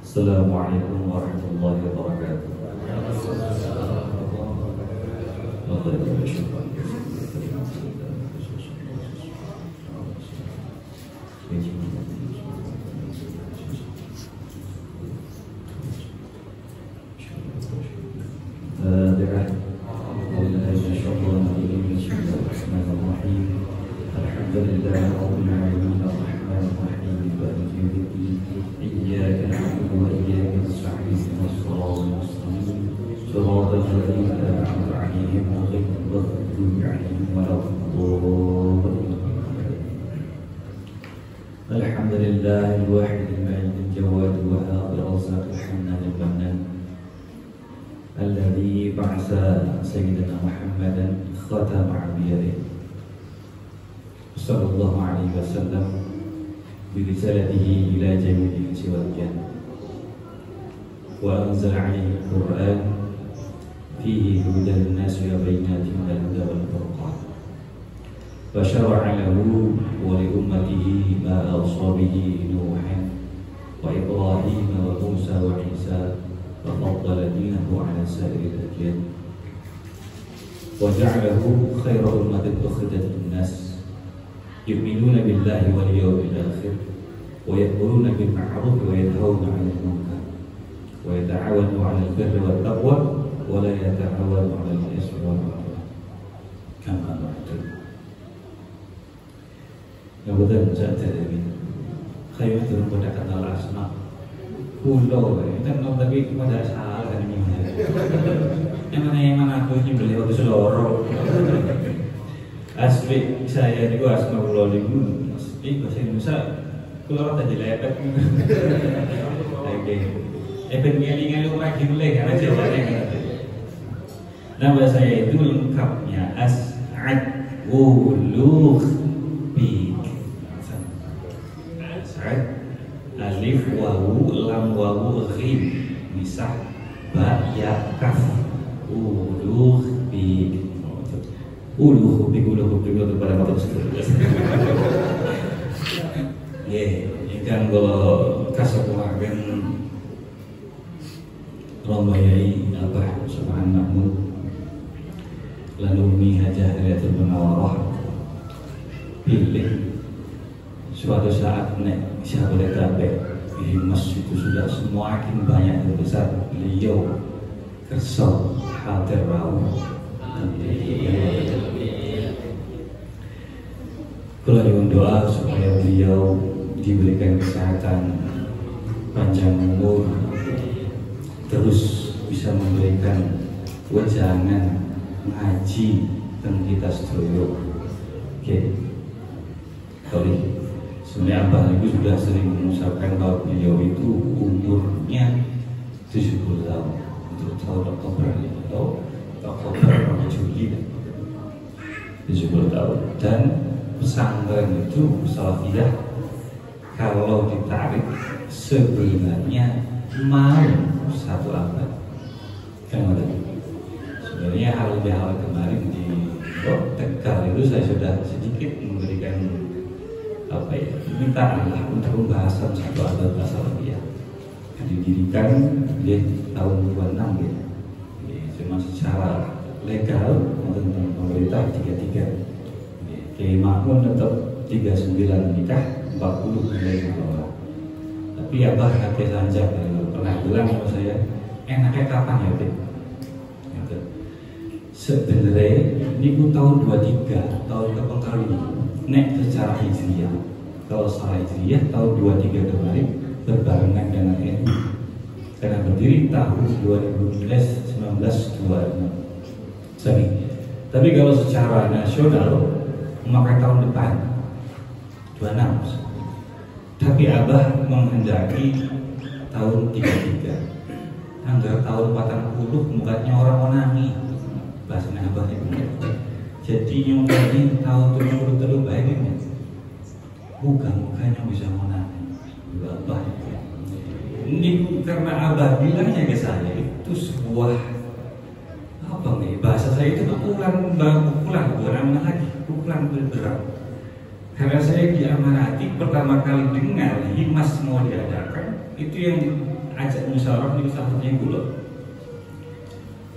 Assalamualaikum warahmatullahi wabarakatuh. Alhamdulillah al-wahid al-ma'id al-jawad al-wahhab al-razzaq al-hannan al-mannan alladhi ba'atha sayyidina Muhammadan khatama anbiya'ih sallallahu alaihi wasallam bi risalatihi ila jami'il insi wal jinn wa anzala 'alaihi al-Qur'an fihi hudan lin-nasi wa bayyinatin minal huda wal furqan wa syara'a lahu wa li ummatihi ma awsa bihi Nuhan wa Ibrahim wa Musa wa Isa wa faddala dinahu 'ala sa'iril adyan wa ja'alahu khayra ummatin ukhrijat lin-nas yu'minuna billahi wal yawmil akhir wa ya'muruna bil ma'ruf wa yanhauna 'anil munkar wa yata'awanu 'alal birri wat taqwa wa la yata'awanu 'alal ismi wal 'udwan kama qala Kemudian saya jadi kayu turun pada kata asma pulau itu kan tapi pada salah kan ini yang mana aku ini beliau itu seluruh asli saya juga asma pulau limu asli bahasa Indonesia pulau tadi lepet oke pengelingan lu lagi mulai karena jawabannya nama saya itu lengkapnya As'ad Wuluh Bi alif wawu lam wawu ghim misah ba ya kaf uluh bi pada kata tersebut ikan kalau kasakuakan romayai abah subhan mahmud lalu mi hajah hariatul menawarah pilih suatu saat nek sahabat kabeh di masjid itu sudah semakin banyak dan besar beliau kerso hadir rawuh kalau nyuwun doa supaya beliau diberikan kesehatan panjang umur terus bisa memberikan wejangan ngaji dan kita sedoyo sorry sebenarnya Abah itu sudah sering mengucapkan bahwa beliau itu umurnya 70 tahun untuk tahun Oktober atau Oktober Juli 70 tahun dan pesantren itu salafiyah kalau ditarik sebenarnya mau 1 abad kan ada sebenarnya hal kemarin di Tegal itu saya sudah sedikit memberikan minta Allah untuk pembahasan 1 abad salafiyah didirikan di tahun 26 ya. Cuma secara legal tentang pemerintah 33 Kiai Makmun tetap 39 nikah 40 mulai orang. Tapi Abah kakek saja pernah bilang sama saya enaknya kapan ya Bik? Sebenarnya ini tahun 23 tahun keberapa kali nek secara hijriah kalau salah hijriah tahun 23 kemarin berbarengan dengan NU karena berdiri tahun 2019 tapi kalau secara nasional memakai tahun depan 26 tapi Abah menghendaki tahun 33 anggar tahun 40 mukanya orang menangi bahasanya Abah itu jadi nyongkongin tahun 73 baik ini mukanya bisa menangi Abah itu ini karena Abah bilangnya ke saya itu sebuah apa nih bahasa saya itu pukulan bukan lagi pukulan berat Karena saya diamanati pertama kali dengar Himas mau diadakan, itu yang ajak musyawarah itu salah satunya Bulog.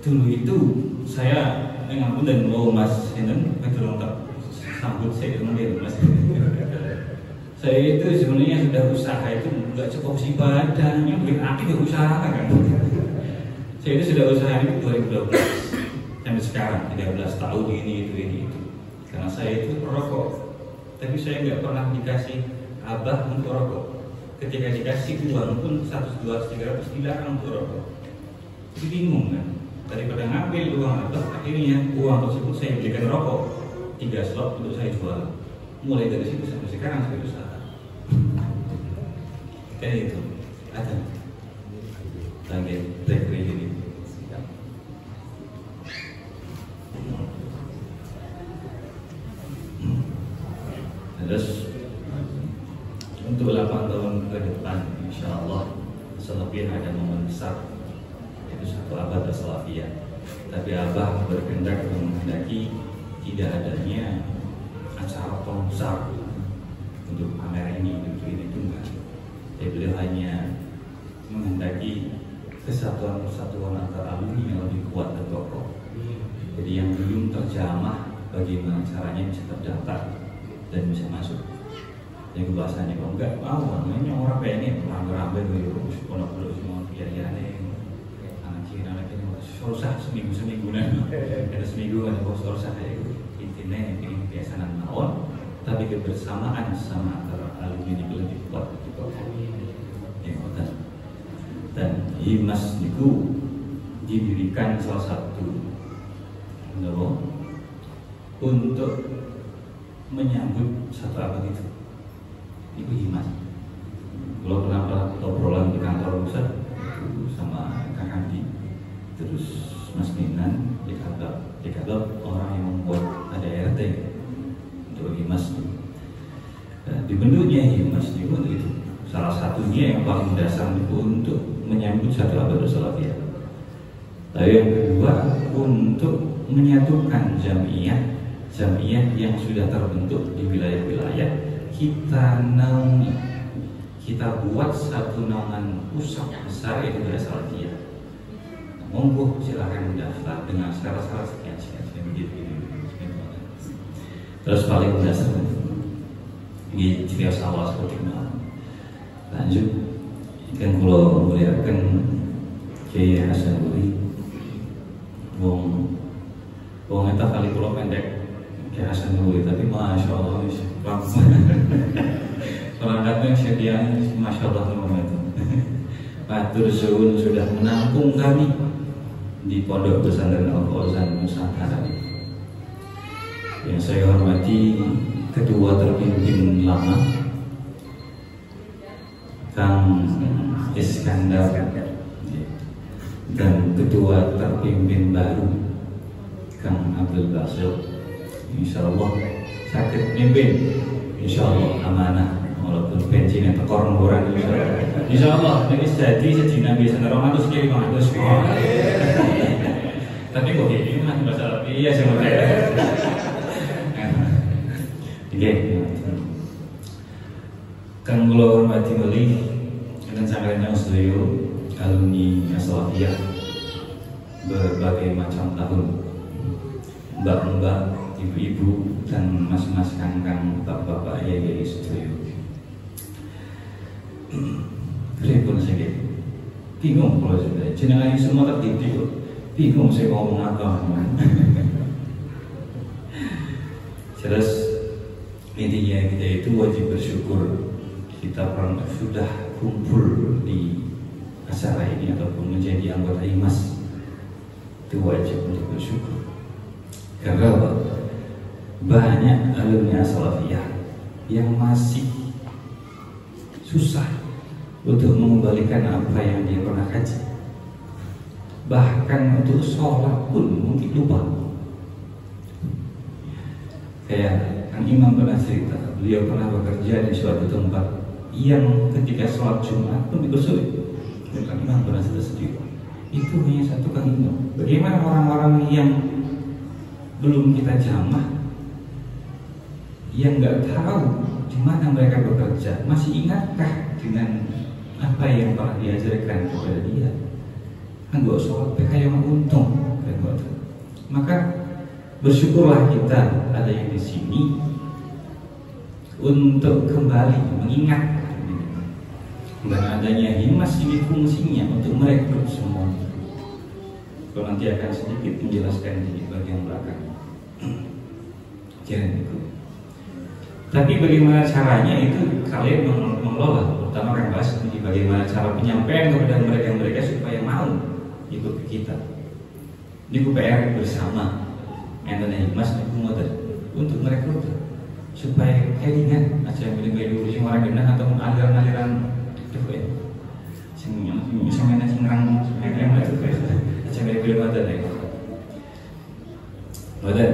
Dulu itu saya ngampun dan mau Mas Henen betul tak sambut saya kemudian Mas. Saya itu sebenarnya sudah usaha itu nggak cukup sih badannya bikin aktif ya usaha kan. Saya itu sudah usaha itu 2012 sampai sekarang 13 tahun ini itu. Karena saya itu perokok. Tapi saya nggak pernah dikasih abah untuk rokok. Ketika dikasih uang pun 100, 200, 300 dilarang untuk rokok. Jadi bingung kan. Daripada ngambil uang abah, akhirnya uang tersebut saya belikan rokok 3 slot untuk saya jual. Mulai dari situ sampai sekarang saya usaha. Kayak itu. Ada. Lagi break ini. Terus untuk 8 tahun ke depan, insya Allah selebih ada momen besar, yaitu 1 abad as-salafiyah. Tapi Abah berkehendak menghendaki tidak adanya acara besar untuk pamer ini, untuk ini enggak. Jadi beliau hanya menghendaki kesatuan antara alumni yang lebih kuat dan kokoh. Jadi yang belum terjamah bagaimana caranya bisa terdaftar dan bisa masuk. Jadi kebahasannya kalau enggak mau, namanya orang pengen ramai-ramai dulu, sekolah dulu semua biaya-biaya anak Cina lagi susah seminggu nih, ada seminggu kan bos susah kayak intinya ini biasanan mawon, tapi kebersamaan sama antara alumni ini lebih kuat juga. Dan Himas itu didirikan salah satu untuk menyambut 1 abad itu Himas. Kalau pernah obrolan di kantor pusat sama Kang Andi, terus Mas Minan dikata orang yang membuat ADRT untuk Himas. Dibentuknya Himas itu salah satunya yang paling dasar itu untuk menyambut 1 abad as-salafiyah. Lalu yang kedua untuk menyatukan jamiah yang sudah terbentuk di wilayah-wilayah, kita buat satu naungan pusat besar yaitu as-salafiyah. Monggo silakan mendaftar dengan syarat-syarat sekian begitu. Terus paling dasar ini cerita awal seperti itu. Lanjut, kan kalau melihatkan Kiai Hasan Uri, wong eta kali pulau pendek Kiai Hasan Uri, tapi masya Allah perangkatnya sediaan masya Allah itu. Matur suwun sudah menampung kami di Pondok Pesantren Al-Fauzan Nusantara. Yang saya hormati Ketua terpimpin lama Kang Iskandar dan Ketua terpimpin baru Kang Abdul Basir. Insya Allah sakit mimpin, insya Allah amanah walaupun bensin yang tekor ngoran insya Allah ini jadi sejina biasa ngerong atus kiri bang atus tapi kok ini masih masalah iya sih oke. Kang kula hormati malih dan sangatnya sedaya alumni as-salafiyah berbagai macam tahun, mbak-mbak, ibu-ibu dan mas-mas kangkang, bapak-bapak, yaya sedaya. Pripun saya bingung kalau sudah jenengan semua terdidik kok bingung saya ngomong apa. Jelas intinya kita itu wajib bersyukur kita pernah sudah kumpul di acara ini ataupun menjadi anggota Himas. Itu wajib untuk bersyukur karena banyak alumni as-salafiyah yang masih susah untuk mengembalikan apa yang dia pernah kaji. Bahkan untuk sholat pun mungkin lupa. Kayak Kang Imam pernah cerita, beliau pernah bekerja di suatu tempat yang ketika sholat Jumat pun dibersulit. Dan Kang Imam pernah sedih. Itu hanya satu Kang Imam. Bagaimana orang-orang yang belum kita jamah, yang nggak tahu di mana mereka bekerja masih ingatkah dengan apa yang pernah diajarkan kepada dia? Kan gak sholat PK yang untung, maka bersyukurlah kita ada yang di sini untuk kembali mengingat dan adanya Himas ini fungsinya untuk merekrut semua. Kalau nanti akan sedikit menjelaskan di bagian belakang. Jangan ikut. Tapi bagaimana caranya itu kalian mengelola, terutama kan bahas di bagaimana cara penyampaian kepada mereka supaya mau ikut ke kita. Ini PR bersama Enten Himas dan Kumoda untuk merekrut supaya kelingan aja milih-milih urusin orang genah ataupun aliran-aliran itu ya. Misalnya ngrang yang itu aja milih-milih Kumoda ya. Kumoda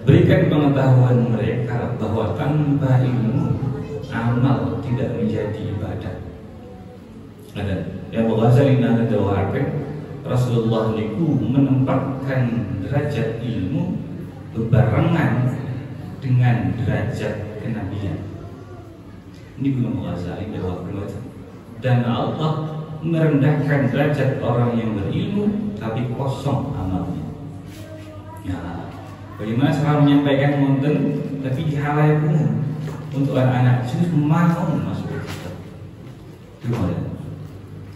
berikan pengetahuan mereka bahwa tanpa ilmu amal tidak menjadi ibadah. Ada yang Ghazali ada dawakan Rasulullah niku menempatkan derajat ilmu berbarengan dengan derajat kenabian. Ini belum Ghazali dawakan. Dan Allah merendahkan derajat orang yang berilmu tapi kosong amalnya. Ya, bagaimana cara menyampaikan konten tapi di halayak umum untuk anak-anak justru mau masuk ke kita. Gimana?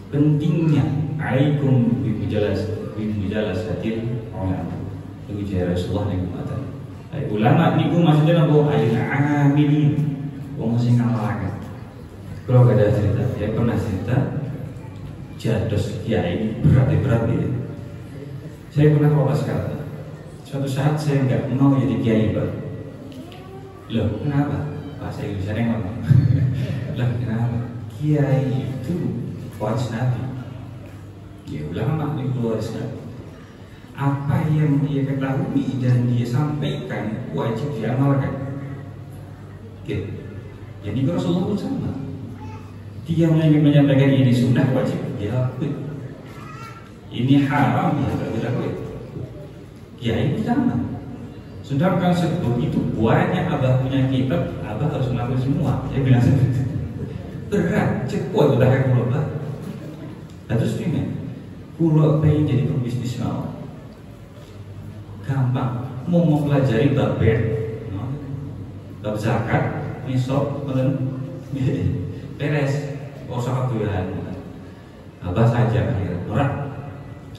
Pentingnya alaikum bimujalasatil ulama. Itu jaya Rasulullah yang mengatakan. Ulama niku maksudnya apa? Al-amilin. Wong sing ngamalaken. Kalau ada cerita, saya pernah cerita jados kiai berat ya. Saya pernah wawas kata. Suatu saat saya nggak mau jadi kiai Pak. Loh kenapa? Bahasa Indonesia yang ngomong. Loh kenapa? Kiai itu waris Nabi. Ya ulama itu waris Nabi. Apa yang dia ketahui dan dia sampaikan wajib diamalkan. Oke. Jadi Rasulullah pun sama. Dia yang menyampaikan ini sunnah wajib dilakukan. Ini haram ya tidak dilakukan. Ya ini sama. Sedangkan sebelum itu banyak abah punya kitab, abah harus melakukan semua. Dia bilang seperti itu. Berat, cepat udah kayak pulau bah. Terus ini, pulau pengen jadi pembisnis mau. Gampang, mau mempelajari bab zakat, nisab, beres. Usah ketuaan. Abah saja akhirnya. Orang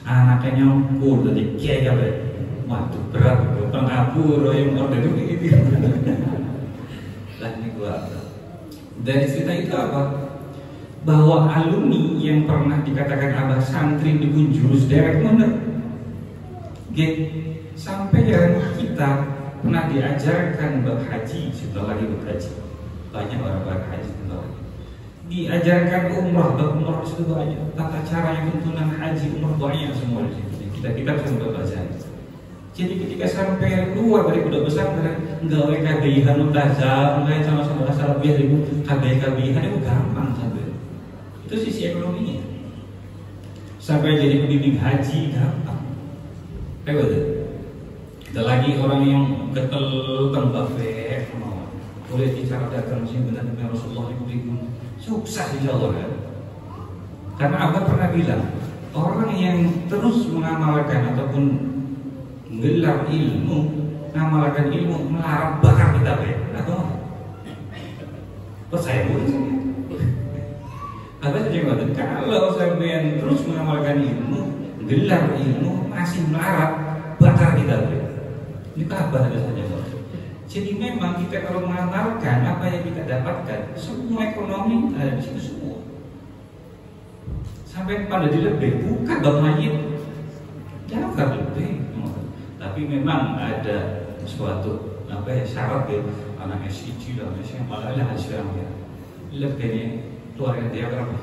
anaknya nyongkur jadi kiai apa? Waduh berat, pengabur yang order itu gitu. Lah ini gua. Dari cerita itu apa? Bahwa alumni yang pernah dikatakan abah santri dipun jurus derek bener. Sampai yang kita pernah diajarkan berhaji setelah lagi berhaji. Banyak orang berhaji setelah lagi. Diajarkan umrah itu banyak. Tata cara yang tuntunan haji umrah banyak semua di situ. Kita bisa membaca. Jadi ketika sampai keluar dari pondok pesantren, gawe kabihan mutazam, gawe sama-sama asal biar ibu kabihan itu gampang sampai. Itu sisi ekonominya. Sampai jadi pembimbing haji gampang. Betul. Ada lagi orang yang ketel tembak boleh bicara dagang sih benar dengan Rasulullah itu sukses insya Allah kan. Karena Abah pernah bilang orang yang terus mengamalkan ataupun menggelar ilmu, mengamalkan ilmu melarang bakar kita atau percaya bukan? Abah saja mengatakan kalau sampai terus mengamalkan ilmu, gelar ilmu masih melarang bakar kita ini kabar ada saja. Jadi memang kita kalau mengamalkan apa yang kita dapatkan, semua ekonomi ada di situ semua. Sampai pada dilebih, bukan bab mayit, jangan lebih. Tapi memang ada suatu syarat ya, anak SIG dan malah ada hasil ya. Lebih keluarga dia berapa?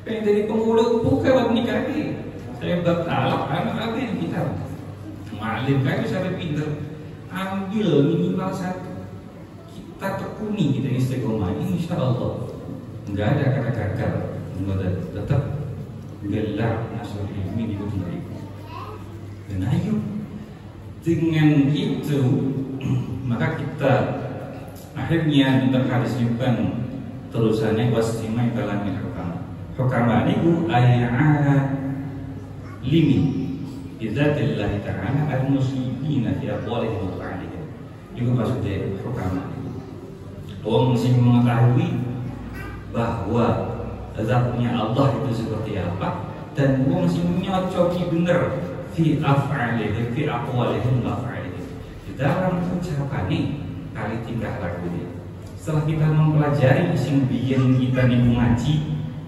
Pengen jadi penghulu bukan bab nikah ini. Saya bab talak anak yang kita malim kan sampai pinter. Ambil minimal satu, kita tekuni kita istiqomah, insya Allah nggak ada kata gagal, tetap gelar nasrul ilmi di dunia. Dan ayo dengan itu maka kita akhirnya interkalisipkan terusannya wastimai kalamin hukama niku limi bidzatillahi ta'ala al-muslimina fi aqwalihim wa af'alihim. Itu maksudnya hukama. Wong sing mengetahui bahwa zatnya Allah itu seperti apa, dan wong sing nyocoki bener fi af'alihim fi aqwalihim wa af'alihim, di dalam ucapane kali tingkah lakunya. Setelah kita mempelajari sing biyen kita niku ngaji,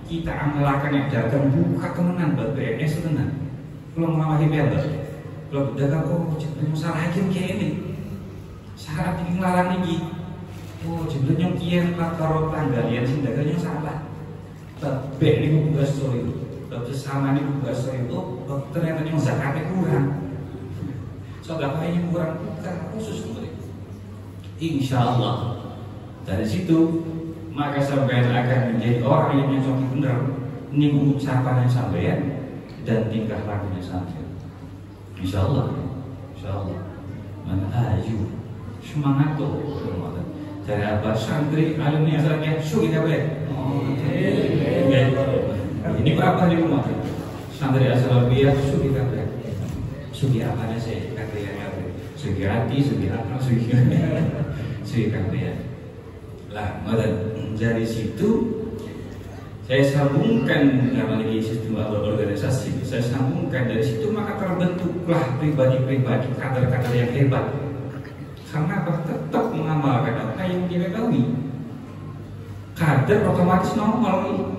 kita amalakan yang datang buka temenan buat BNS tenan. Kalau ngalahi piyambak, kalau dagang jebul salah hakim kayak ini, syarat ini ngelarang ini. Jebul yang kian karo tanggalian sing dagang yang salah. Tapi ini bukan story, tapi sama ini bukan story. Ternyata yang zakatnya kurang. Sedekahnya kurang, bukan khusus untuk itu. Insya Allah dari situ maka sampai akan menjadi orang yang nyocoki benar ning ucapannya sampean dan tingkah lakunya sampean. Insya Allah man ayu semangat tuh dari apa santri alumni asalnya sugi kabeh. Ini berapa nih rumah santri asal biar sugi kabeh. Sugi apanya sih katanya sugi hati, sugi apa, sugi kabeh. Lah, dari situ saya sambungkan karena ini sistem organisasi, saya sambungkan dari situ maka terbentuklah pribadi-pribadi kader-kader yang hebat. Karena apa? Tetap mengamalkan apa yang dia ketahui. Kader otomatis nongol,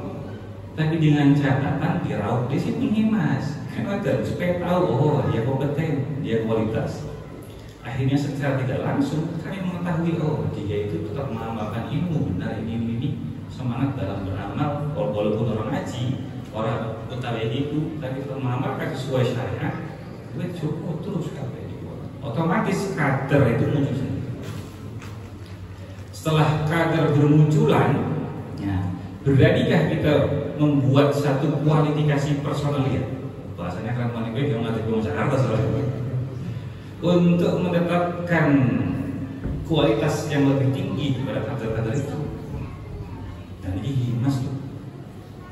tapi dengan catatan diraup di situ nih mas, kan ada supaya tahu oh dia kompeten, dia kualitas. Akhirnya secara tidak langsung kami mengetahui oh dia itu tetap mengamalkan ilmu benar ini semangat dalam beramal walaupun orang ngaji orang utawi itu tapi tetap mengamalkan sesuai syariat itu cukup terus kabeh otomatis kader itu muncul sendiri. Setelah kader bermunculan ya, beranikah kita membuat satu kualifikasi personalia bahasanya kan manipulasi yang nanti ngomong Jakarta soalnya untuk mendapatkan kualitas yang lebih tinggi daripada kader-kader itu. Dan ini masuk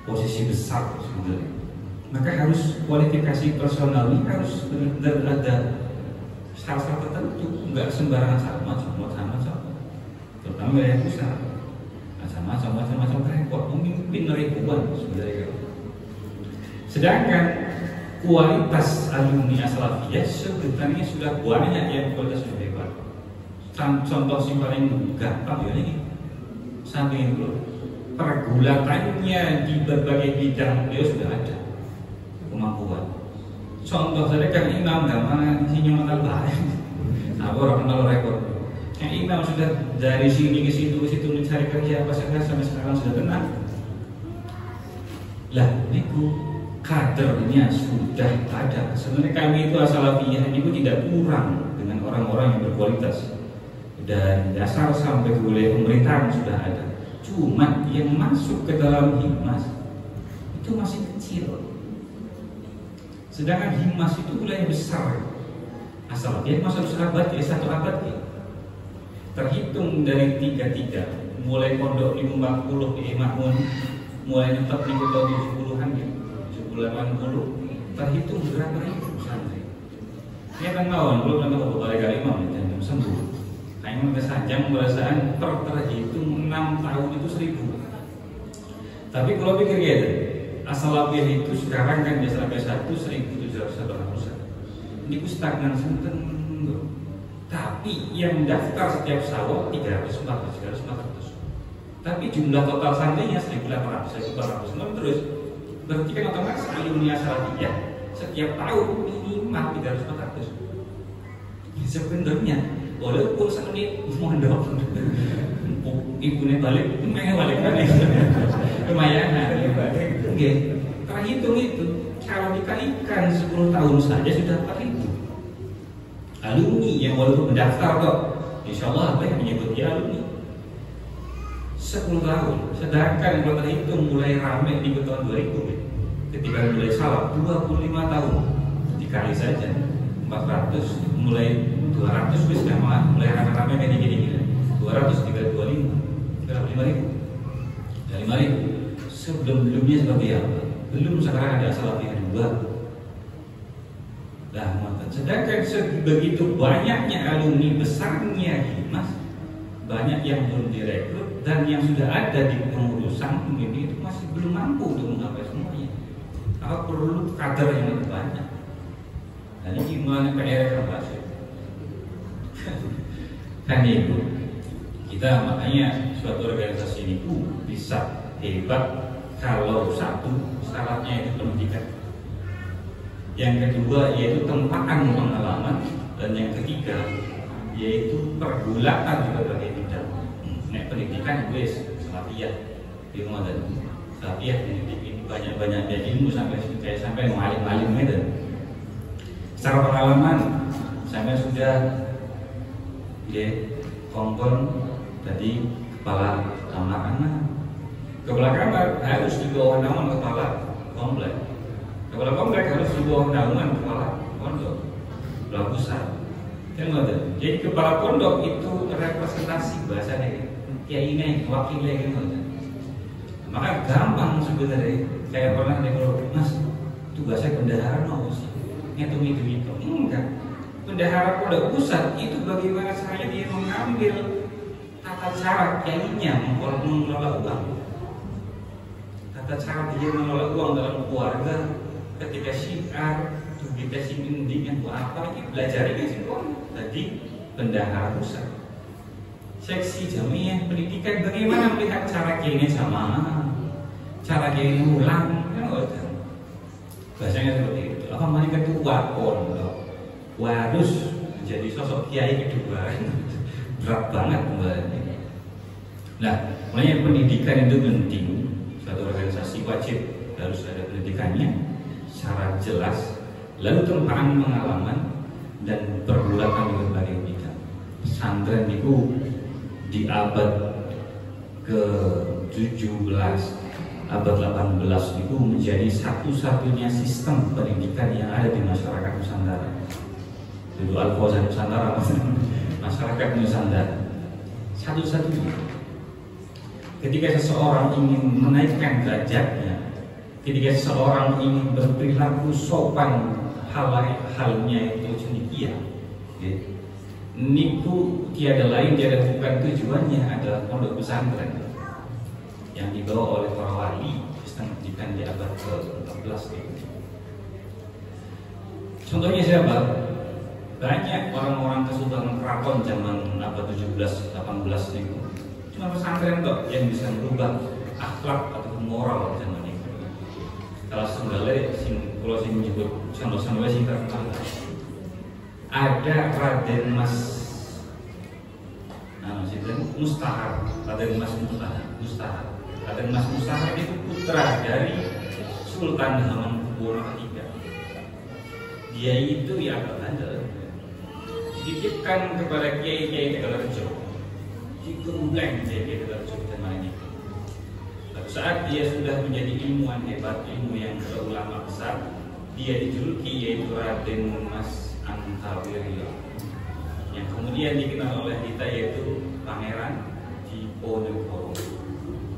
posisi besar sebenarnya. Maka harus kualifikasi personal ini harus benar-benar ada syarat tertentu, enggak sembarangan sama. Terutama yang besar, macam-macam repot, mungkin ribuan sebenarnya. Sedangkan kualitas alumni As-Salafiyah sebenarnya sudah banyak yang kualitas sudah hebat. Contoh yang paling gampang ya ini, samping itu pergulatannya di berbagai bidang beliau sudah ada kemampuan. Contoh saja kan Imam Gamal Sinyo Al-Bahari, aku orang kenal rekor. Yang Imam sudah dari sini ke situ mencari kerja apa saja sampai sekarang sudah tenang. Lah, niku kadernya sudah ada. Sebenarnya kami itu As-Salafiyah itu tidak kurang dengan orang-orang yang berkualitas. Dan dasar sampai ke wilayah pemerintahan sudah ada. Cuma yang masuk ke dalam himmas itu masih kecil. Sedangkan himmas itu wilayah besar. As-Salafiyah masuk sahabat ya 1 abad ya. Terhitung dari 33 mulai pondok 50 di Makmun, mulai tetap di tahun 70-an ya. 80 terhitung berapa ribu santri. Ini kan mawon belum nambah beberapa kali imam dan sembuh. Kayaknya kesanjang perasaan terhitung 6 tahun itu 1000. Tapi kalau pikir gitu, As-Salafiyah itu sekarang kan biasa sampai 1.700. Ini ku stagnan senten. Tapi yang daftar setiap sawal 300, 400. Tapi jumlah total santrinya 1.800, 1.400 terus. Berarti kan otomatis alumni As-Salafiyah setiap tahun minimal 300-400. Sebenarnya walaupun sakit mondok ibunya balik kan lumayan oke. Terhitung itu kalau dikalikan 10 tahun saja sudah 4.000 alumni yang walaupun mendaftar kok. Insya Allah apa yang menyebut dia alumni 10 tahun. Sedangkan kalau terhitung mulai ramai di tahun 2000 ketika mulai salaf 25 tahun dikali saja 400 mulai 200 wis gampang, mulai rame-rame kayak gini-gini. 200, 325, 5.000. Ya 5.000. Sebelum-belumnya seperti apa? Belum sekarang ada Salafiyah 2. Nah, sedangkan begitu banyaknya alumni besarnya Himas, banyak yang belum direkrut dan yang sudah ada di pengurusan ini itu masih belum mampu untuk menggapai semuanya. Maka perlu kader yang lebih banyak. Dan ini gimana PR kan Pak? Kan itu kita makanya suatu organisasi ini bisa hebat kalau satu syaratnya itu pendidikan, yang kedua yaitu tempaan pengalaman, dan yang ketiga yaitu pergulatan di berbagai bidang. Nek pendidikan wis Salafiyah di Ramadan. Salafiyah pendidik ini banyak ilmu sampai ngalim-ngalim itu. Secara pengalaman sampai sudah kompon tadi kepala kamar anak. Kepala kamar harus di bawah naungan kepala komplek. Kepala komplek harus di bawah naungan kepala pondok. Kepala pusat. Jadi kepala pondok itu representasi bahasanya kayak ini wakilnya gitu. Maka gampang sebenarnya. Saya pernah kalau Mas tugasnya bendahara mau sih ngitung enggak. Bendahara pondok pusat itu bagaimana caranya dia mengambil tata cara kayaknya mengelola uang. Tata cara dia mengelola uang dalam keluarga, ketika syiar dikasih bimbingan buat apa ini belajar ini sih kok. Tadi bendahara pusat, seksi jamiah pendidikan bagaimana melihat cara kayaknya sama, cara kayaknya ulang kan bahasanya seperti itu. Apa mereka itu harus menjadi sosok kiai kedua berat banget kembali. Nah, makanya pendidikan itu penting. Suatu organisasi wajib harus ada pendidikannya secara jelas, lalu tempaan pengalaman dan pergulatan di berbagai bidang. Pesantren itu di abad ke-17, abad 18 itu menjadi satu-satunya sistem pendidikan yang ada di masyarakat Nusantara. Dulu Al-Fauzan Nusantara, masyarakat Nusantara satu-satunya. Ketika seseorang ingin menaikkan derajatnya, ketika seseorang ingin berperilaku sopan halnya itu cendekia, niku tiada lain tiada bukan tujuannya adalah pondok pesantren yang dibawa oleh para wali sistem pendidikan di abad ke-14 itu. Contohnya siapa? Banyak orang-orang kesultanan keraton zaman abad 17-18 itu cuma pesantren kok yang bisa merubah akhlak atau moral zaman itu. Kalau sebenarnya kalau sing menyebut contoh-contohnya sing terkenal ada Raden Mas Mustahar. Raden Mas Mustahar itu putra dari Sultan Hamengkubuwono III. Dia itu ya agak bandel, dititipkan kepada kiai-kiai Tegalrejo, digembleng kiai Tegalrejo zaman ini. Suatu saat dia sudah menjadi ilmuwan hebat, ilmu yang berulama besar, dia dijuluki yaitu Raden Mas Antawiryo, yang kemudian dikenal oleh kita yaitu Pangeran Diponegoro.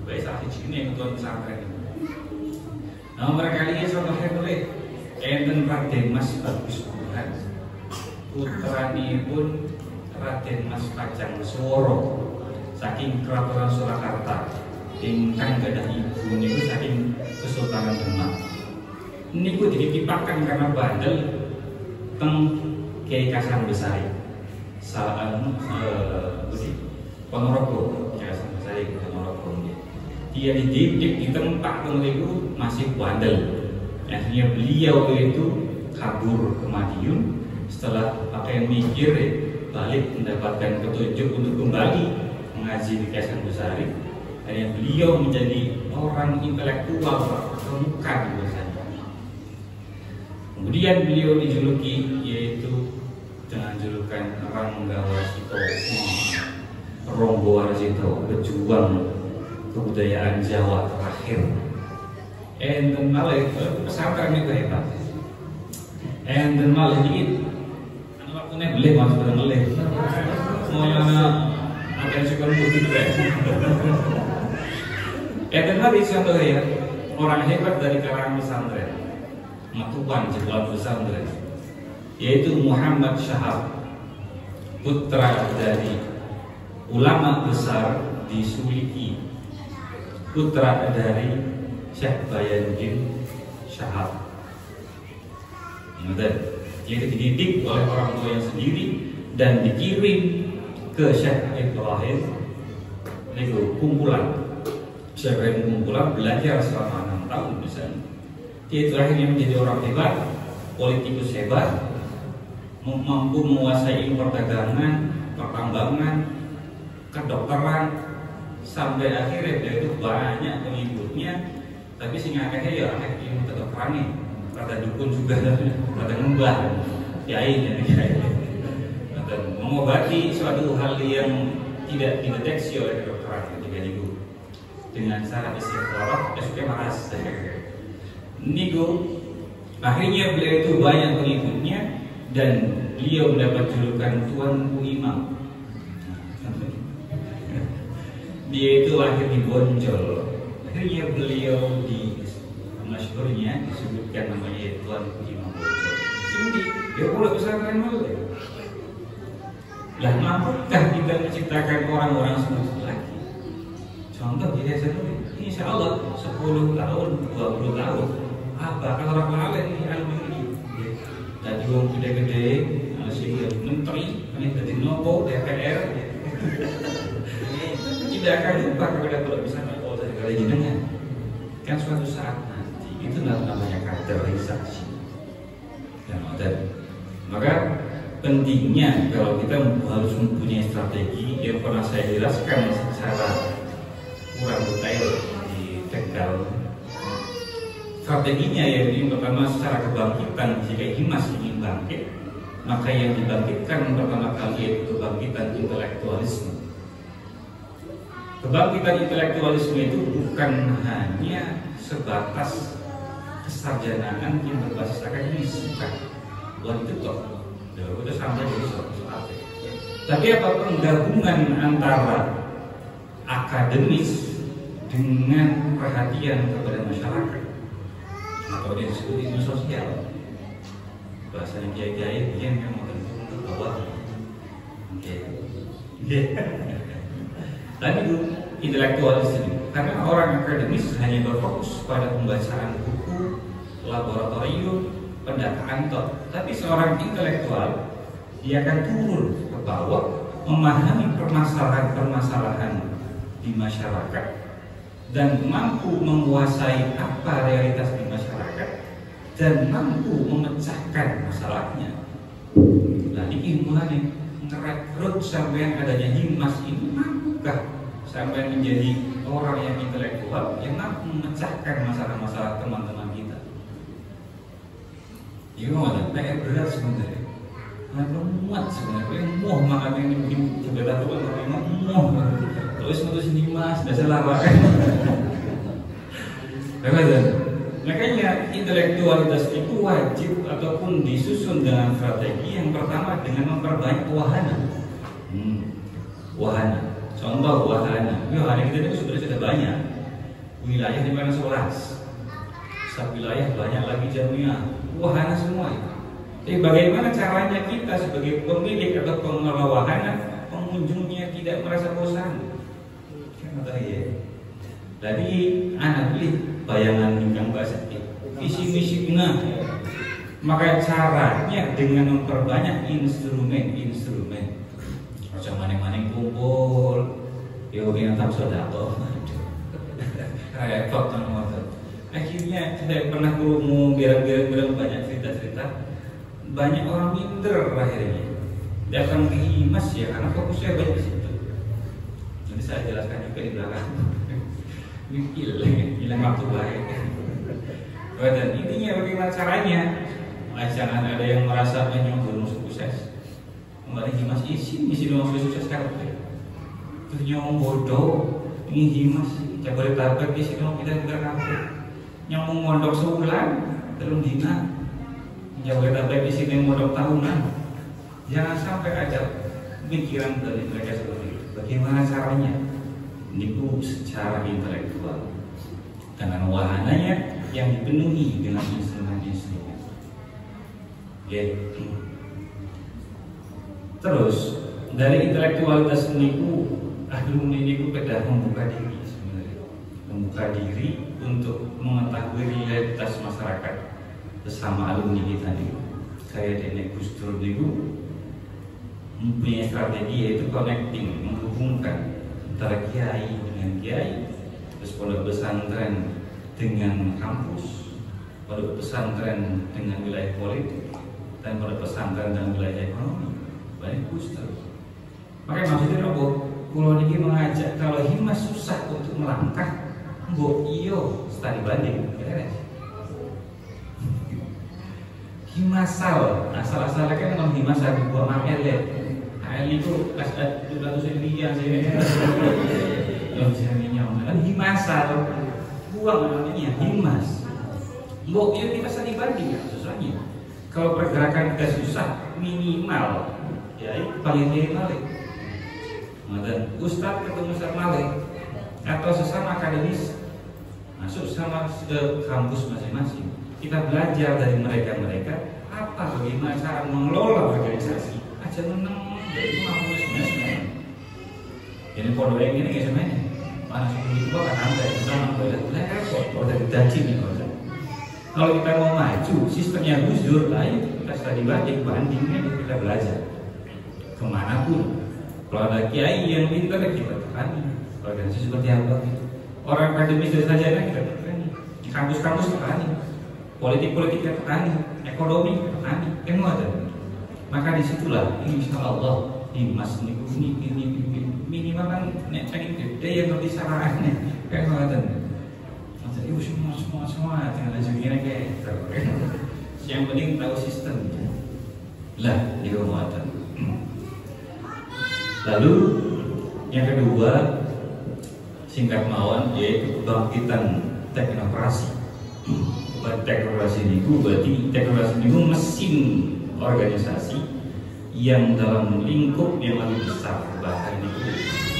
Baik saat ini yang ketua pesantren itu. Nah mereka ini contoh hebat. Enten Raden Mas Bagus Burhan, putrani pun Raden Mas Kajang Sworo saking Keraturan Surakarta, ingkang gadah ibu niku saking Kesultanan Demak. Niku dititipaken karena bandel teng Kiai Kasang Besari. Salah Ponorogo, Kiai Kasang Besari Ponorogo. Dia dididik di tempat niku masih bandel. Akhirnya beliau itu kabur ke Madiun setelah pakai mikir balik mendapatkan petunjuk untuk kembali mengaji di Kasang Besari. Akhirnya beliau menjadi orang intelektual terkemuka di Besari. Kemudian beliau dijuluki yaitu dengan julukan Ranggawarsito, Ronggowarsito, pejuang kebudayaan Jawa terakhir. Enten malah pesantren itu hebat. Enten malah dikit. Anu waktu nek beli mas sudah ngelih. Semuanya akan sekolah budi deh. Tadi contoh ya, orang hebat dari kalangan pesantren, matuan jebol pesantren, yaitu Muhammad Syahab, putra dari ulama besar di Suliki, putra dari Syekh Bayanuddin Syahab. Dia dididik oleh orang tuanya sendiri dan dikirim ke Syekh Ibrahim itu kumpulan belajar selama 6 tahun di sana. Dia itu akhirnya menjadi orang hebat, politikus hebat, mampu menguasai perdagangan, pertambangan, kedokteran, sampai akhirnya dia itu banyak pengikutnya. Tapi sehingga akhirnya ya akhirnya ilmu kedokteran nih, kata dukun juga, kata ngembah, kiai dan kiai, kata mengobati suatu hal yang tidak dideteksi oleh kedokteran ketika itu dengan cara istikharah, supaya maras. Niku akhirnya beliau itu banyak pengikutnya dan beliau mendapat julukan Tuanku Imam. Dia itu lahir di Bonjol. Akhirnya beliau di masyhurnya disebutkan namanya Tuanku Imam Bonjol. Jadi dia pula pesantren mulai. Lah mampukah kita menciptakan orang-orang seperti lagi? Contoh di desa itu, insya Allah 10 tahun, 20 tahun, apa kalau orang lain ini ilmu ini? Tadi orang gede-gede, masih menteri, ini jadi nopo DPR. Tidak akan lupa kalau bisa nopo dari kali jenengan. Kan suatu saat nanti itu namanya kaderisasi. Dan maka pentingnya kalau kita harus mempunyai strategi yang pernah saya jelaskan secara kurang detail di Tegal. Strateginya yang pertama secara kebangkitan, jika Himas ingin bangkit, maka yang dibangkitkan pertama kali yaitu kebangkitan intelektualisme. Kebangkitan intelektualisme itu bukan hanya sebatas kesarjanaan yang berbasis akademis, bukan. Bukan itu toh. Itu sampai di suatu saat. Tapi apa penggabungan antara akademis dengan perhatian kepada masyarakat atau disebut ilmu sosial, bahasanya kiai-kiai yang mau ke bawah. Tadi itu intelektualis ini, karena orang akademis hanya berfokus pada pembacaan buku, laboratorium, pendataan toh. Tapi seorang intelektual dia akan turun ke bawah, memahami permasalahan-permasalahan di masyarakat dan mampu menguasai apa realitas di masyarakat dan mampu memecahkan masalahnya. Nah ini mulai ngerekrut sampai adanya Himas ini, mampukah sampai menjadi orang yang intelektual yang mampu memecahkan masalah-masalah teman-teman kita? Ini malah PR berat sebenarnya. Nah, muat sebenarnya, mau makan yang mungkin juga tahu kan, mau terus mutusin Himas, dasar lama. Makanya intelektualitas itu wajib ataupun disusun dengan strategi yang pertama dengan memperbanyak wahana. Wahana, contoh wahana. Hari kita itu sudah banyak wilayah di mana 11, satu wilayah banyak lagi jamiah, wahana semua itu. Tapi bagaimana caranya kita sebagai pemilik atau pengelola wahana, pengunjungnya tidak merasa bosan? Jadi anak beli bayangan yang bahasa visi misi nah, maka caranya dengan memperbanyak instrumen. Macam mana kumpul, yo kita tak sodako, repot kan motor. Akhirnya saya pernah ketemu biar banyak cerita. Banyak orang minder akhirnya datang ke Himas ya karena fokusnya banyak di situ. Jadi saya jelaskan juga di belakang. Hilang waktu baik. Dan intinya bagaimana caranya? Jangan ada yang merasa belum sukses. Kembali Himas misi belum sukses kan? Terus nyong bodoh ini Himas coba dapat isi kalau kita tidak ngapain. Nyong mondok sebulan belum dina. Jauh kita baik di sini modal tahunan, Jangan sampai ada pemikiran dari mereka seperti itu. Bagaimana caranya? Niku secara intelektual dengan wahananya yang dipenuhi dengan instrumen-instrumen. Terus dari intelektualitas niku akhirnya niku kedah membuka diri sebenarnya, membuka diri untuk mengetahui realitas masyarakat bersama alumni kita niku. Kayak Denek Gus Dur niku mempunyai strategi yaitu connecting, menghubungkan antara kiai dengan kiai, terus pondok pesantren dengan kampus, pondok pesantren dengan wilayah politik, dan pondok pesantren dengan wilayah ekonomi. Banyak Gus Dur. Makanya maksudnya apa? Kalau ini mengajak kalau Himas susah untuk melangkah, mbok iyo studi banding, ya kan? Himasal, asal-asalnya kan non Himas ada buah makelet. Itu kasat 200 ribu sih. Loh jaminya kan himasal. Buang namanya Himas. Mbok yo kita studi banding ya susahnya. Kalau pergerakan kita susah minimal ya paling minimal. Dan Ustadz ketemu sama Malik atau sesama akademis masuk sama kampus masing-masing. Kita belajar dari mereka apa bagaimana cara mengelola organisasi. Aja menang dari mampu sebenarnya. Ini pondok ini kayak sebenarnya. Mana seperti itu kan anda kita boleh repot kalau dari daji nih kalau kita mau maju sistemnya Gus Dur lain kita studi bandingnya kita belajar kemanapun. Kalau ada kiai yang pintar kita tekani organisasi seperti apa gitu. Orang akademis saja kita tekani di kampus-kampus tekani politik-politik kita tekani ekonomi kita tekani semua ada. Maka disitulah insya Allah Himas ini minimal kan nek pengen gede yang ngerti saraannya kayak ngoten. Jadi semua tinggal aja kayak yang penting tahu sistem. Lah dia ngoten. Lalu yang kedua singkat mawon yaitu kebangkitan teknokrasi. Teknokrasi niku berarti teknokrasi niku mesin organisasi yang dalam lingkup yang lebih besar bahkan itu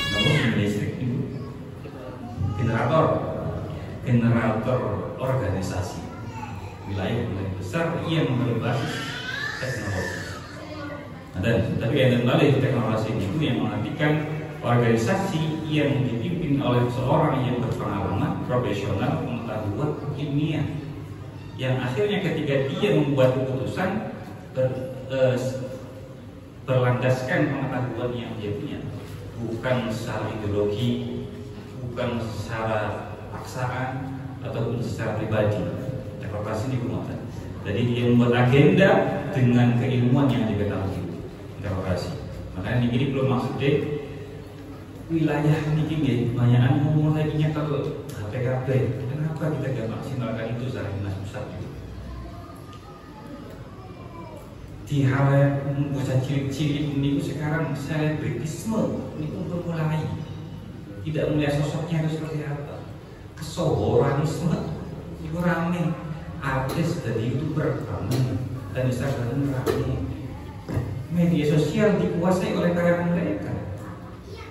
namun listrik itu generator organisasi wilayah besar yang berbasis teknologi. Dan tapi yang kembali teknologi itu yang mengartikan organisasi yang dipimpin oleh seorang yang berpengalaman profesional pengetahuan ilmiah yang akhirnya ketika dia membuat keputusan berlandaskan pengetahuan yang dia punya, bukan secara ideologi, bukan secara paksaan ataupun secara pribadi. Teknokrasi ini kemudian. Jadi dia membuat agenda dengan keilmuan yang diketahui. Teknokrasi. Makanya ini belum maksudnya wilayah ini kebanyakan ngomong lagi kalau HPKB. Kenapa kita tidak maksimalkan itu secara dinas pusat? Di hal bocah cilik-cilik ini sekarang selebritisme ini pun bermulai. Tidak melihat sosoknya itu seperti apa. Kesohoranisme itu rame. Artis dari YouTuber rame dan Instagram rame. Media sosial dikuasai oleh karyawan mereka.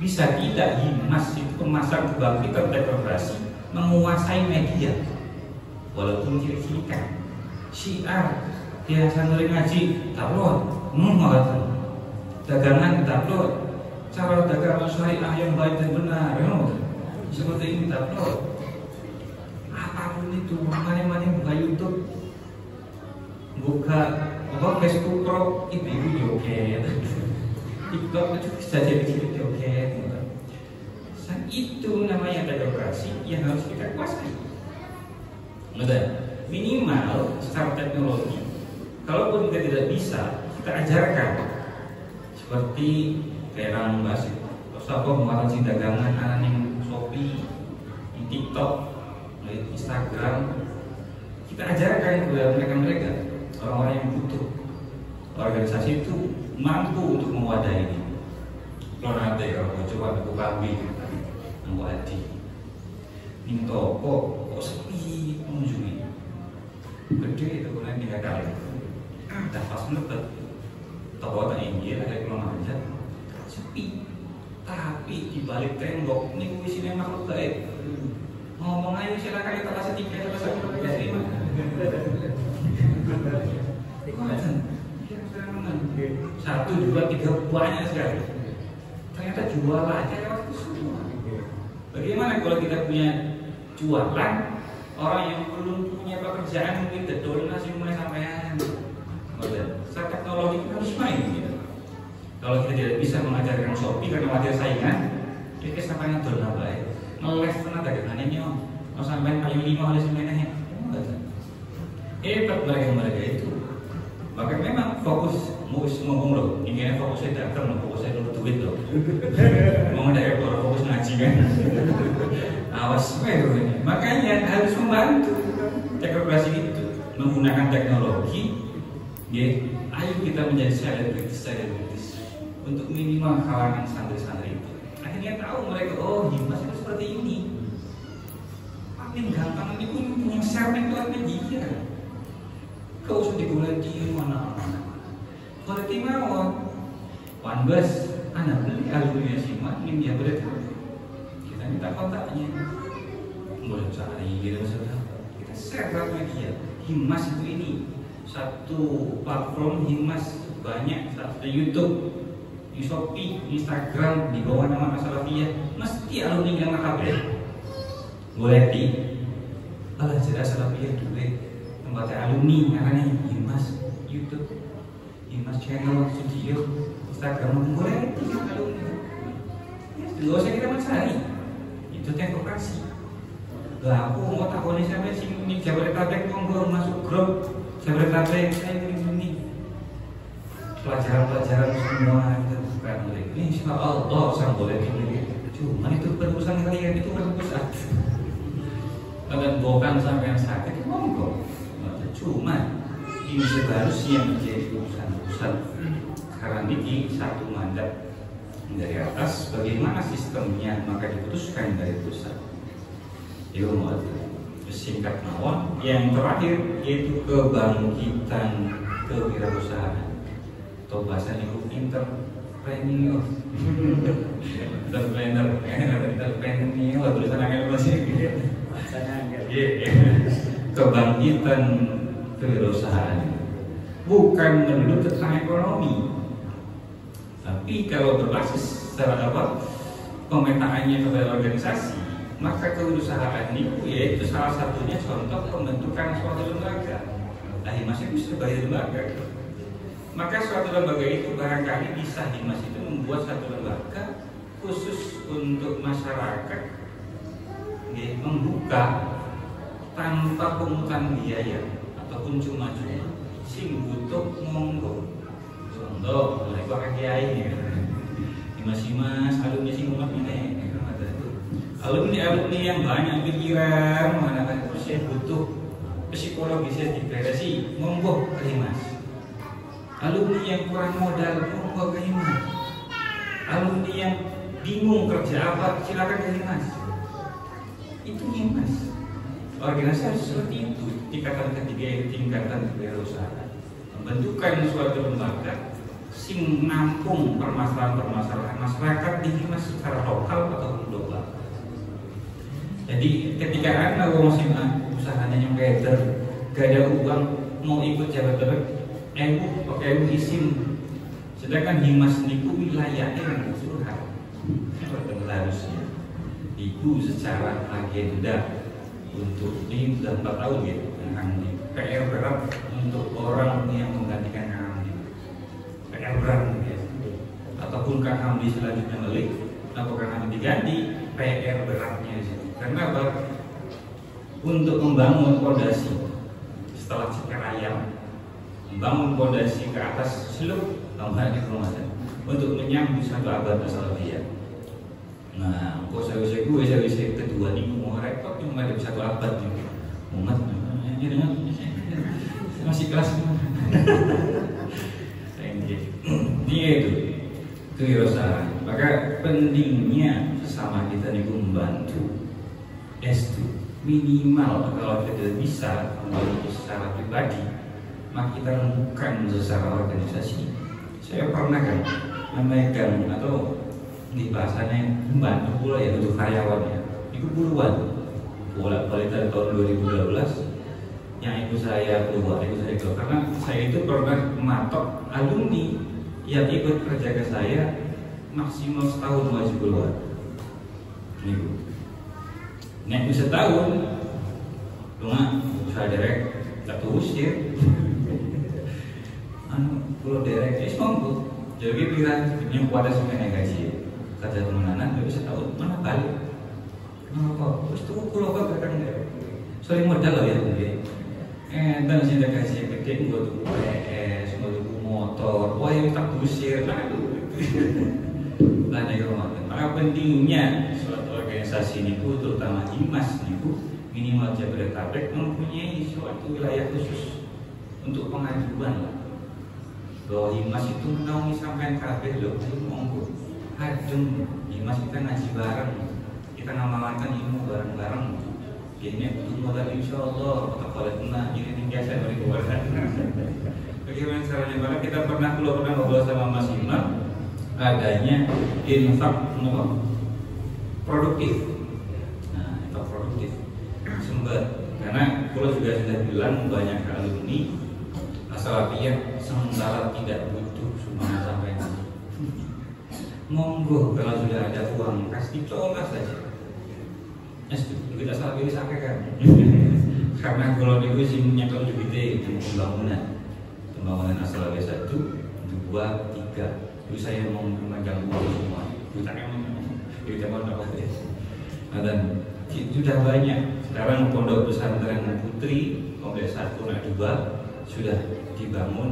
Bisa tidak Himas itu pemasar kebangkitan teknokrasi menguasai media walaupun cilik-cilikan. Syiar biasa nulis ngaji tabloid, dagangan tabloid, cara dagang syariah yang baik dan benar, seperti ini tabloid. Apapun itu, mana-mana buka YouTube, buka Facebook Pro, ibu joget, TikTok itu bisa jadi joget. Itu namanya teknokrasi yang harus kita kuasai. Minimal secara teknologi. Kalaupun kita tidak bisa, kita ajarkan seperti kayak orang bahasa Sopo mengatasi dagangan anak yang Shopee, di TikTok, di Instagram, kita ajarkan kepada mereka orang-orang yang butuh. Organisasi itu mampu untuk mewadahi ini. Kalau nanti kalau coba aku kami, aku adi, ini toko kok sepi pengunjungnya, gede itu kemudian 3 kali. Dah pas menebak toko tak inggil ada pulau manjat sepi, tapi di balik tembok ini isinya makhluk gaib. Ngomong aja silakan kita kasih tiga terus aku kasih lima. Satu, dua, tiga banyak sekali. Ternyata jual aja lewat itu semua. Bagaimana kalau kita punya jualan, orang yang belum punya pekerjaan mungkin dodol nasi mulai sampean. Saat teknologi kita harus main gitu. Kalau kita tidak bisa mengajarkan Shopee karena wajar saingan, kita sampai dodol apa ya? Ngeles pernah dagangannya nyom. Mau sampai kayu 5 oleh semuanya. Hebat mereka itu. Maka memang fokus mau ngomong loh, inginnya fokusnya dagang loh, fokusnya dulu duit loh. Mau ada orang fokus ngaji kan? Awas ini. Makanya harus membantu teknologi itu menggunakan teknologi. Ya, ayo kita menjadi selebritis untuk minimal kalangan santri-santri itu. Akhirnya tahu mereka, oh Himas itu seperti ini. Paling gampang ini pun punya share lewat media. Kau usah digunakan di mana-mana. Kalau di mawon, Wanbas, anak beli alumni Simat, ini dia berarti kita minta kontaknya. Boleh cari gitu saja. Kita share lewat media. Himas itu ini satu platform Himas banyak, satu YouTube, di Shopee, Instagram, di bawah nama Salafiyah, mesti alumni yang makabel. Boleh di, jelas Salafiyah dulu. Tempatnya alumni, karena Himas, YouTube, Himas channel, studio, Instagram, boleh itu alumni. Tidak usah kita mencari, itu teknokrasi. Lah aku mau takoni sampai sini Jabodetabek monggo masuk grup Jabodetabek saya ini pelajaran-pelajaran semua kita bukan boleh. Insya Allah sang boleh ini. Cuma itu perusahaan kalian itu perusahaan. Kalian bukan sampai yang sakit monggo. Cuma ini seharusnya menjadi urusan sekarang ini satu mandat dari atas. Bagaimana sistemnya maka diputuskan dari pusat. Ilmu singkat mawon. Yang terakhir yaitu kebangkitan kewirausahaan atau bahasa itu entrepreneur. Entrepreneur tulisan angel masih. Kebangkitan kewirausahaan bukan melulu tentang ekonomi, tapi kalau berbasis secara pemetaannya kepada organisasi, maka kewirausahaan itu yaitu salah satunya contoh pembentukan suatu lembaga. Nah, Himas itu sebagai lembaga. Maka suatu lembaga itu barangkali bisa Himas itu membuat satu lembaga khusus untuk masyarakat, membuka tanpa pungutan biaya ataupun cuma-cuma sing butuh monggo. Contoh, mulai pakai kiai Himas alumni sing umat ini. Alumni yang banyak pikiran, mana kan saya butuh psikologisnya diberesi, monggo ke Himas. Alumni yang kurang modal, monggo ke Himas. Alumni yang bingung kerja apa, silakan ke Himas. Itu Himas. Organisasi harus seperti itu. Tingkatan ketiga itu tingkatan kewirausahaan. Membentukkan suatu lembaga sing nampung permasalahan-permasalahan masyarakat di Himas secara lokal atau global. Jadi ketika Anda masih usahanya yang better, gak ada uang mau ikut jabatan, pakai izin. Sedangkan Himas niku wilayahnya yang keseluruhan. Harusnya itu secara agenda untuk ini sudah 4 tahun gitu. PR berat untuk orang yang menggantikan Kang Hamdi. PR berat gitu. Ataupun Kang Hamdi selanjutnya balik, atau Kang Hamdi diganti, PR beratnya di situ. Karena apa? Untuk membangun fondasi setelah Cikarayam, membangun fondasi ke atas seluruh tambahan informasi untuk menyambut satu abad Salafiyah. Nah, kok saya kedua ini mau repot cuma ada satu abad nih. Umat ini dengan masih kelas ini itu kewirausahaan. Maka pentingnya sesama kita nih membantu. S2 minimal kalau kita tidak bisa membantu secara pribadi, maka kita rembukan secara organisasi Saya pernah kan memegang atau di bahasanya membantu pula ya untuk karyawannya. Itu puluhan bolak-balik dari tahun 2012 yang ibu saya keluar karena saya itu pernah mematok alumni yang ikut kerja ke saya maksimal setahun wajib keluar. Ibu, nek bisa setahun, cuma saya derek tak usir. Kalau derek monggo. Jadi pikiran yang kuat sebenarnya gaji kerja temenan nggak bisa tahu mana balik. Kenapa? Terus tuh kalau apa kadang sering modal loh ya mungkin. Dan sih ada gaji yang gede, gue tuh PS, gue tuh motor, wah yang tak usir, aduh. Lada rumah. Maka pentingnya suatu organisasi ini terutama Himas itu minimal Jabodetabek mempunyai suatu wilayah khusus untuk pengajuan lah. Bahwa Himas itu menaungi sampai kabeh loh, ayo monggo. Adem, Himas kita ngaji bareng, kita ngamalkan ilmu bareng-bareng. Ini betul insya Allah kita pernah ini tinggal saya beri kewaran. Bagaimana caranya? Karena kita pernah ngobrol sama Mas Imam adanya infak produktif. Nah, infak produktif sumber. Karena kalau juga sudah bilang banyak alumni As-Salafiyah sementara tidak butuh sumbangan sampai nanti. Monggo kalau sudah ada uang kasih coba saja. Kita salah pilih sakit kan. Karena kalau itu singnya kalau lebih gede pembangunan As-Salafiyah 1, 2, 3. Jadi saya mau memegang uang semua. Kita mau apa ya? Dan sudah banyak. Sekarang pondok pesantren Putri kompleks 1 dan 2 sudah dibangun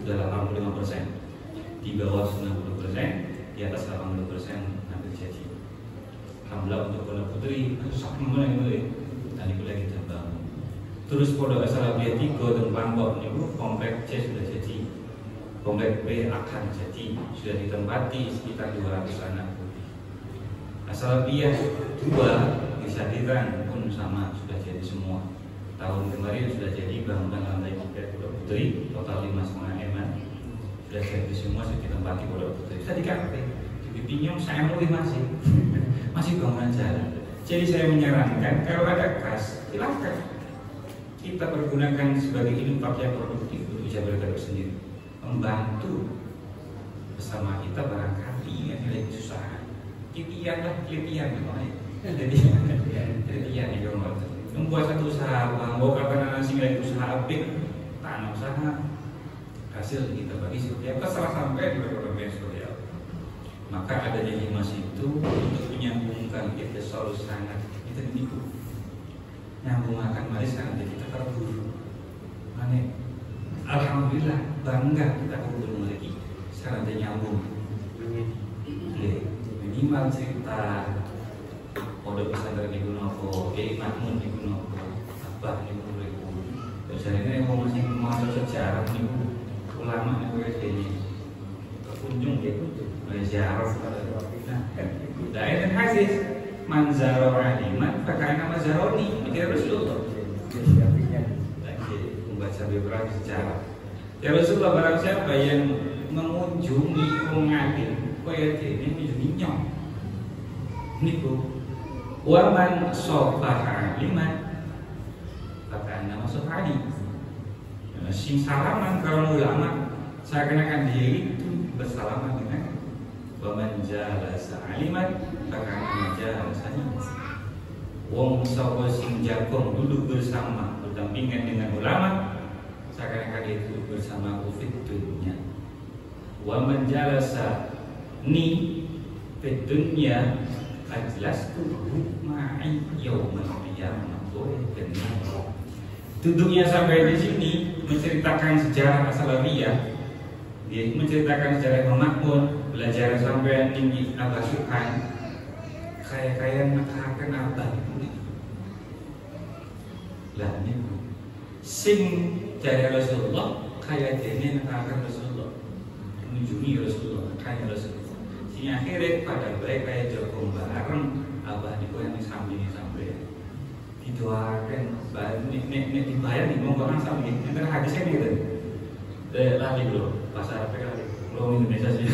sudah 85%, di bawah 90%, di atas 80% hampir jadi. Alhamdulillah untuk Pondok Putri sangat mulai tadi lagi kita bangun. Terus Pondok As-Salafiyah 3 dan Bangkok itu komplek C sudah jadi, komplek B akan jadi, sudah ditempati sekitar 200 anak. As-Salafiyah 2 di Sadiran pun sama sudah jadi semua. Tahun kemarin sudah jadi bangunan lantai 3 Pondok Putri total 5,5 M sudah jadi semua, sudah ditempati Pondok Putri. Bisa dikatakan di Pinyong saya masih bangunan jalan. Jadi saya menyarankan kalau ada kas silakan kita pergunakan sebagai infak yang produktif untuk Jabodetabek sendiri, membantu bersama kita barangkali yang lagi susah. Kelitian ya kalau membuat satu usaha, membawa kapan nasi lagi usaha apik, tanam usaha hasil kita bagi seperti apa, salah sampai di beberapa seperti apa. Maka adanya Himas itu untuk menyambungkan kita selalu sangat kita menipu nyambung akan mari sangat kita terburu mana alhamdulillah bangga kita kumpul lagi sangat nyambung minimal cerita pondok pesantren di Gunung Makmun di Gunung apa di Gunung misalnya yang masih mau sejarah nih ulama yang ini kunjung dia ziarah dan hadis man zara aliman fakana mazaroni mikir Rasulullah lagi membaca biografi sejarah ya Rasulullah barang siapa yang mengunjungi pengalim kaya ini mengunjungi nyong niku waman sofaha aliman fakana masofani sing salaman kalau ulama saya kenakan diri itu bersalaman dengan waman jalasa aliman fakana jalasani wong sapa sing jakong duduk bersama berdampingan dengan ulama seakan-akan dia duduk bersama fit dunia waman jalasa ni fit dunia ajlasku ma'i yaumal qiyamah boleh kenal duduknya sampai di sini menceritakan sejarah As-Salafiyah. Dia menceritakan sejarah Imam Makmun, belajar sampai tinggi Abah Subhan, kaya mengatakan Abah itu. Lah ini sing dari Rasulullah kaya dene mengatakan Rasulullah, mengunjungi Rasulullah, kaya Rasulullah. Sing akhirnya pada baik kaya Joko bareng Abah di yang sambil didoakan, nek dibayar nih, mau orang sambil. Antara hadisnya gitu. Lali bro, bahasa Arabnya lali. Kalau Indonesia sih.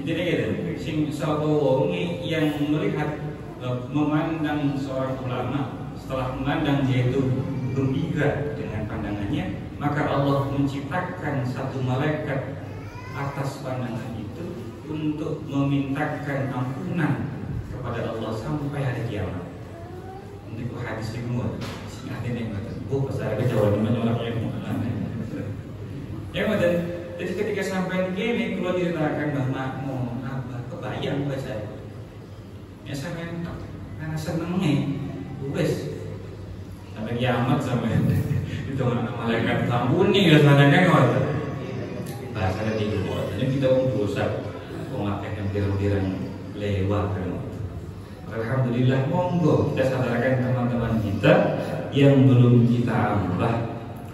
Intinya gitu, sing satu wong yang melihat memandang seorang ulama, setelah memandang dia itu gembira dengan pandangannya, maka Allah menciptakan satu malaikat atas pandangan itu untuk memintakan ampunan kepada Allah sampai hari kiamat. Ini ku hadis ini semua. Sing artinya ngoten. Oh, bahasa Arab Jawa di mana orang yang ya ngoten. Jadi ketika sampai kene kula diceritakan Mbah Makmun apa kebayang buat saya. Ya sampean karena senenge wis sampai kiamat sampai itu malaikat ampuni ya sana kan ngoten. Bahasa itu ngoten. Jadi kita dosa wong akeh yang pirang-pirang lewat kan. Alhamdulillah, monggo kita sadarkan teman-teman kita yang belum kita ambah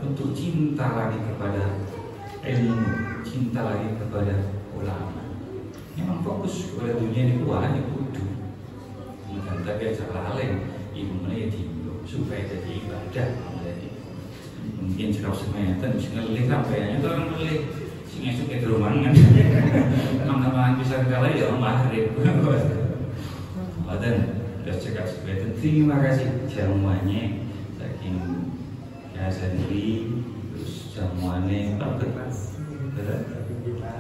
untuk cinta lagi kepada ilmu, cinta lagi kepada ulama. Memang fokus kepada dunia ini hanya kudu. Kemudian tapi acara lain ibu menjadi supaya jadi ibadah. Mungkin cerau semetan bisa ngelih sampai itu orang ngelih sehingga suka di rumah kan. Teman-teman bisa kalah ya mahrib. Dan sudah cekap sebaiknya terima kasih jamuannya saking ya sendiri terus jamuannya bagus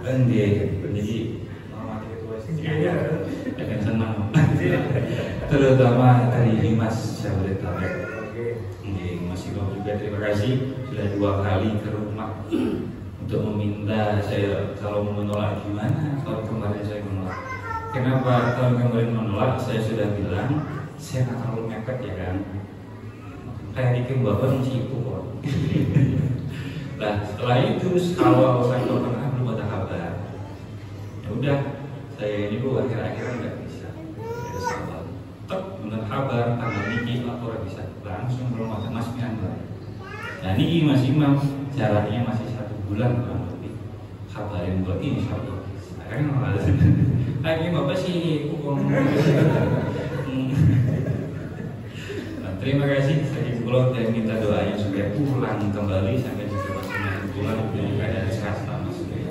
dan dia jadi mama ketua ya akan senang terutama dari Mas Jabodetabek. Mas Imam juga terima kasih sudah 2 kali ke rumah untuk meminta saya kalau mau menolak gimana. Kalau kemarin saya menolak. Kenapa tahun kemarin menolak? Saya sudah bilang saya nggak terlalu mepet ya kan. Kayak bikin bapak mencipu kok. Nah setelah itu awal saya pernah belum ada kabar. Ya udah saya ini bu akhir-akhiran nggak bisa. Ada sabar. Tetap menurut kabar tanggal ini lapor bisa langsung belum ada Mas Mianwar. Nah ini Mas Imam jaraknya masih 1 bulan kurang lebih. Kabarin buat ini insyaallah. Sekarang malah ini bapak sih hukum. Terima kasih. Saya pulang dan minta doanya supaya pulang kembali sampai juga masing-masing pulang dengan keadaan sehat sama sekali.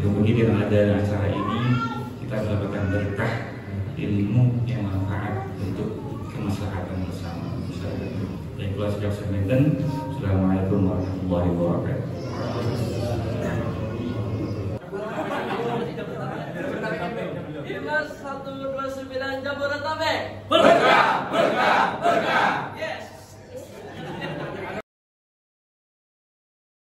Kemudian ada acara ini kita mendapatkan berkah ilmu yang manfaat untuk kemaslahatan bersama. Yang kelas sejak semeniten. Assalamualaikum warahmatullahi wabarakatuh. Dimas 129 Jabodetabek. Berkah, berkah, berkah.